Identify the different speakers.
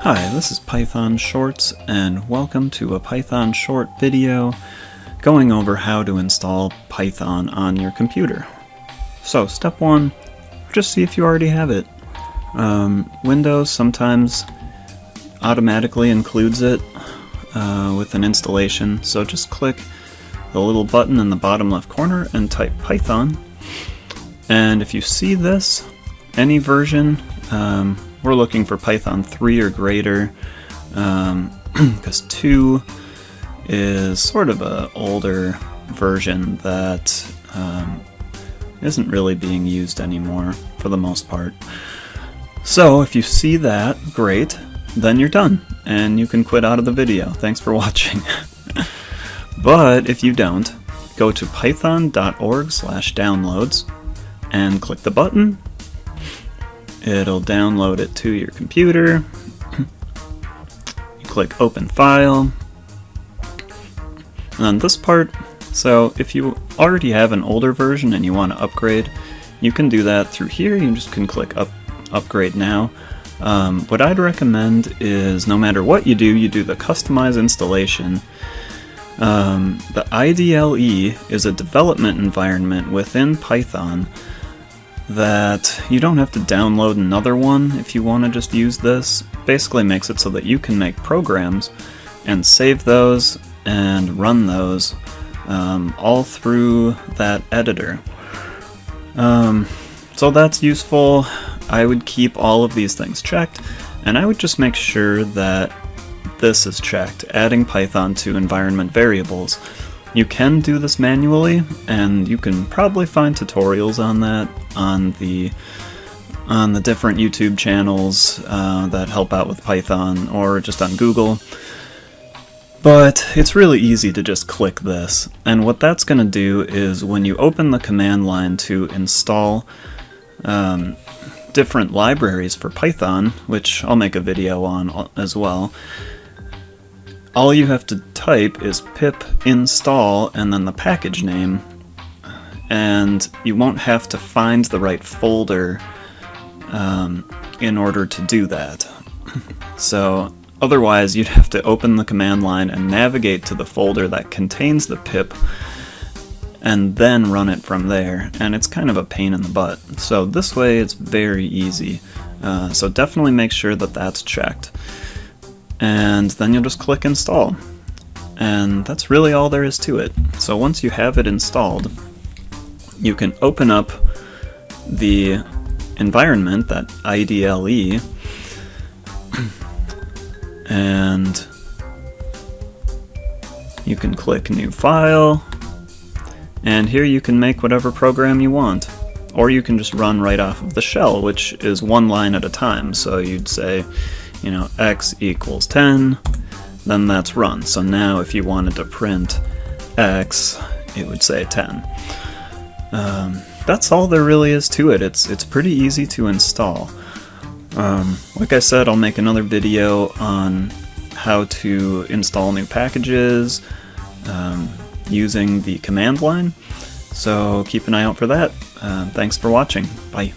Speaker 1: Hi, this is Python Shorts, and welcome to a Python short video going over how to install Python on your computer. So, step one, just see if you already have it. Windows sometimes automatically includes it with an installation, so just click the little button in the bottom left corner and type Python. And if you see this, any version, we're looking for Python 3 or greater, because 2 is sort of an older version that isn't really being used anymore for the most part. So if you see that, great, then you're done, and you can quit out of the video. Thanks for watching. But if you don't, go to python.org/downloads and click the button. It'll download it to your computer. You click open file. And then this part, so if you already have an older version and you want to upgrade, you can do that through here. You just can click upgrade now. What I'd recommend is no matter what you do the customize installation. The IDLE is a development environment within Python that you don't have to download another one if you want to just use this. Basically makes it so that you can make programs and save those and run those all through that editor. So that's useful. I would keep all of these things checked, and I would just make sure that this is checked, adding Python to environment variables. You can do this manually, and you can probably find tutorials on that on the different YouTube channels that help out with Python, or just on Google. But it's really easy to just click this, and what that's going to do is when you open the command line to install different libraries for Python, which I'll make a video on as well, all you have to type is pip install and then the package name, and you won't have to find the right folder in order to do that. So otherwise you'd have to open the command line and navigate to the folder that contains the pip and then run it from there, and it's kind of a pain in the butt. So this way it's very easy. So definitely make sure that that's checked. And then you'll just click install. And that's really all there is to it. So once you have it installed, you can open up the environment, that IDLE, and you can click new file, and here you can make whatever program you want. Or you can just run right off of the shell, which is one line at a time. So you'd say, you know, x equals 10, then that's run. So now if you wanted to print x, it would say 10. That's all there really is to it. It's pretty easy to install. Like I said, I'll make another video on how to install new packages using the command line. So keep an eye out for that. Thanks for watching. Bye.